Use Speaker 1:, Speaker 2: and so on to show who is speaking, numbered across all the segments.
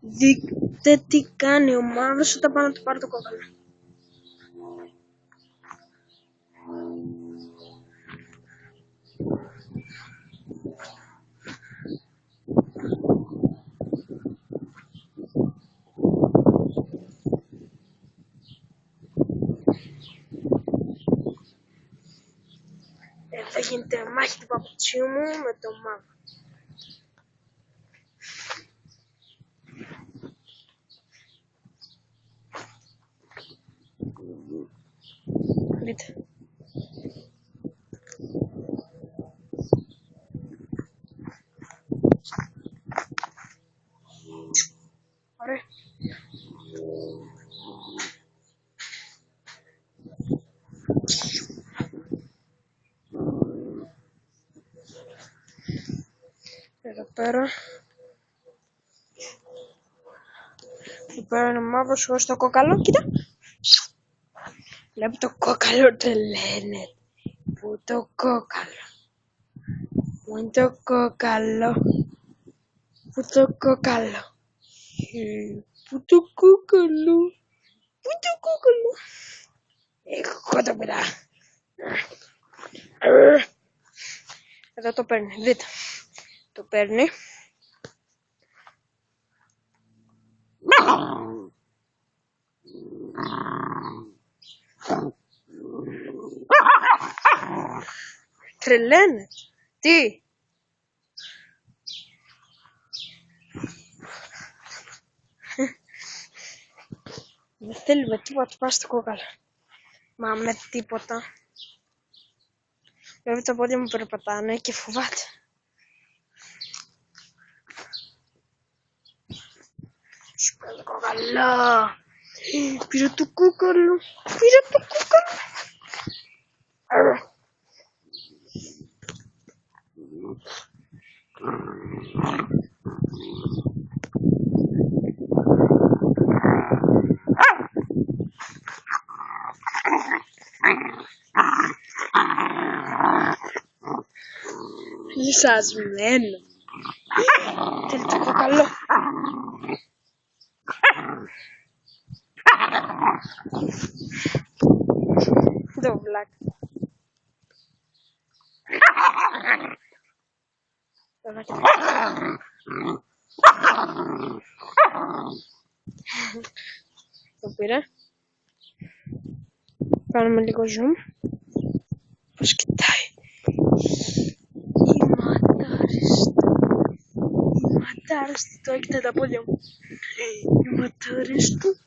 Speaker 1: Δείτε τι κάνει ο μαύρος όταν πάω να του πάρω το κόκαλο. Εδώ γίνεται μάχη του παπουτσιού μου με το μαύρο. Δείτε. Ωραία. Εδώ πέρα είναι ο μαύρος χωρίς το κόκαλο. Κοίτα. Βλέπει το κόκαλο, τρελαίνε. Πού το κόκαλο. Πού είναι το κόκαλο. Πού το κόκαλο. Πού το κόκαλο. Πού το κόκαλο. Εγώ το πήρα. Εδώ το παίρνει, δείτε. Το παίρνει. Τρελαίνε. Τι. Δεν θέλουμε τίποτα, του πας στο κόκαλο. Μα με τίποτα. Βέβαια τα πόδια μου περπατάνε και φοβάται. Σου πήρε το κόκαλο. Πήρε το κόκαλο. Πήρε το κόκαλο. Λυσασμένο. Θέλει το κόκαλο. Το βλάκα. Το πήρε. Κάνουμε λίγο zoom. Πώς κοιτάει. Η ματάριστη. Το έκειτα τα πόδια μου. Η ματάριστη.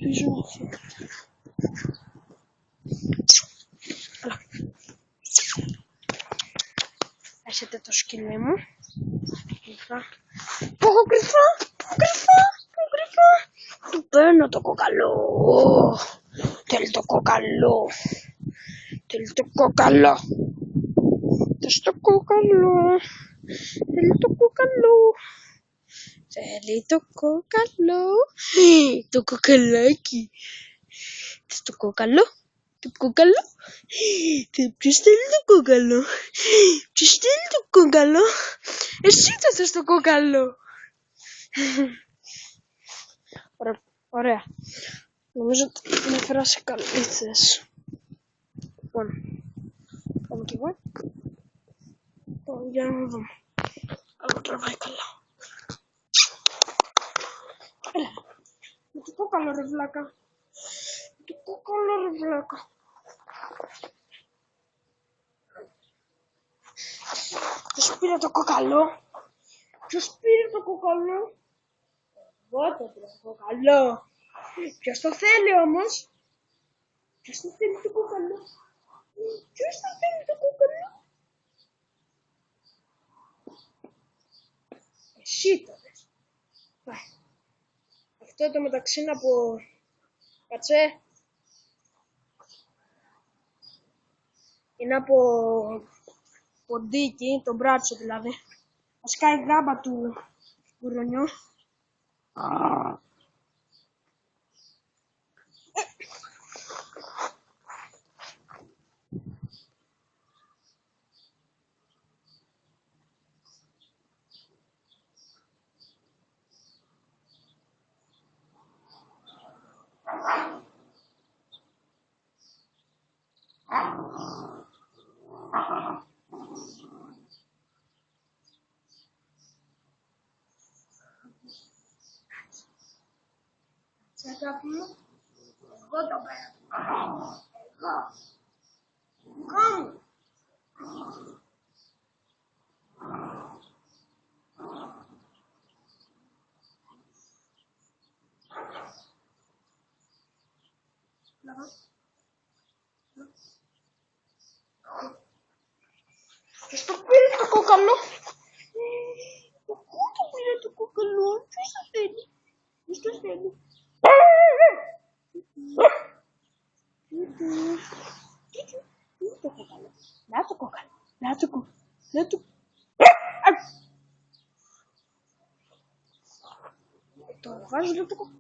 Speaker 1: Ελπίζω να φύγει. Έχετε το σκυλί μου. Πω κρυφά. Του παίρνω το κόκαλο. Θέλει το κόκαλο. Θέλει το κόκαλο. Θέλει το κόκαλο. Θέλει το κόκαλο. Το κοκαλάκι. Το κόκαλο. Το κόκαλο. Ποιος θέλει το κόκαλο. Ποιος θέλει το κόκαλο. Εσύ το θες το κόκαλο. Ωραία. Νομίζω ότι με έφερα σε καλή θέση. Λοιπόν, πάμε κι εγώ. Για να δούμε. Εγώ τραβάει καλά. Έλα. Με το κόκαλο ρε βλάκα. Ποιος πήρε το κόκαλο. Εγώ το πήρα το κόκαλο. Ποιος το θέλει όμως. Ποιος το θέλει το κόκαλο. Σίταρες. Αυτό το μεταξύ είναι από... Κατσέ. Είναι από ποντίκι, το μπράτσο δηλαδή. Βασικά η γάμπα του γουρονιού. Σε αγάπη μου, εγώ το παίρνω. Εγώ. Δικό μου. Ποιος το πήρε το κόκαλο? Πού το πήρε το κόκαλο? Ποιος το θέλει? Ποιος το θέλει? Είναι το κόκαλο. Να το κόκαλο. Να το κόκαλο. Να το... Το βάζω το κόκαλο.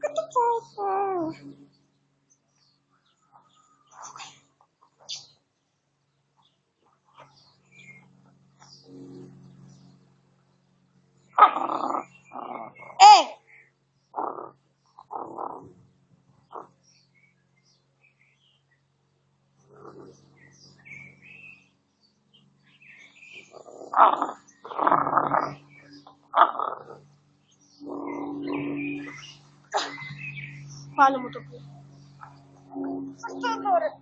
Speaker 1: Πάλι μου το πει. Αυτό τώρα.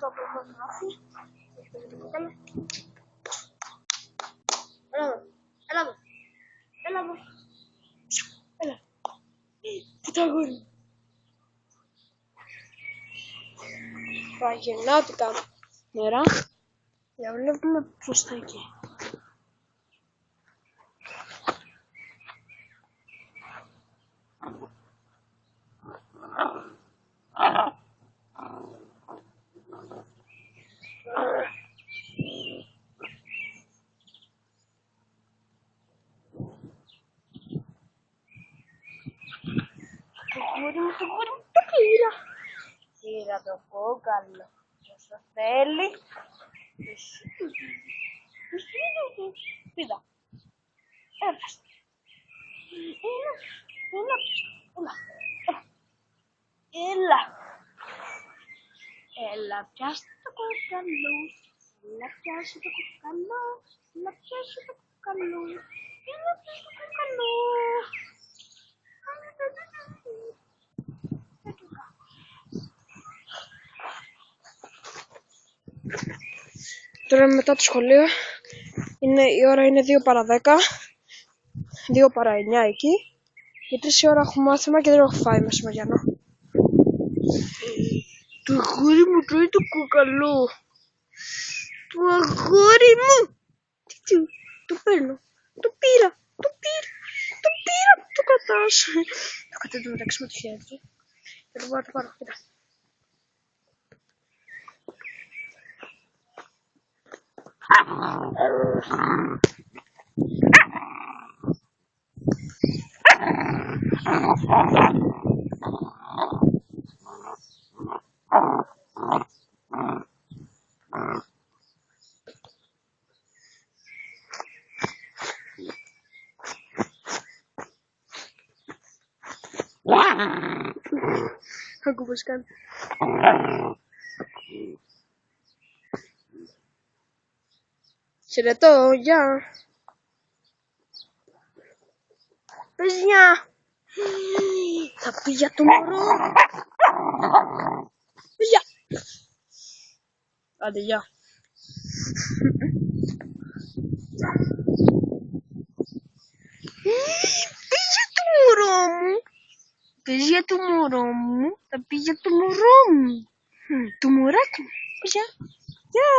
Speaker 1: Το απογράφει. Έλα εδώ. Έλα εδώ. Έλα. Πού τα αγόρι. Παγεννάτικα νερά. Για βλέπουμε προς τα εκεί. Το πήρα. Πήρα το κόκαλο. Όσο θέλει. Πήρα. Έφτασε. Έλα. Έλα, πιάστε το κόκαλο. Έλα, πιάστε το κόκαλο. Έλα, πιάστε το κόκαλο. Έλα, πιάστε το κόκαλο. Τώρα μετά το σχολείο, η ώρα είναι 2 παρά 10, 2 παρά 9 εκεί. Για 3 η ώρα έχω μάθημα και δεν έχω φάει μεσημεριανό. Το αγόρι μου τρώει το κόκαλο. Το αγόρι μου. Το παίρνω. Το πήρα. Το κατάσω. Το κατέβω μεταξύ με το χέρι του. Και το πάρω. Κοίτα. Άκου πως κάνει. Χαιρετώ, γεια. Παιδιά, θα πει για το μωρό. Παιδιά. Άντε, γεια. Πες για το μωρό μου. Θα πει για το μωρό μου. Το μωράκι μου. Γεια. Γεια.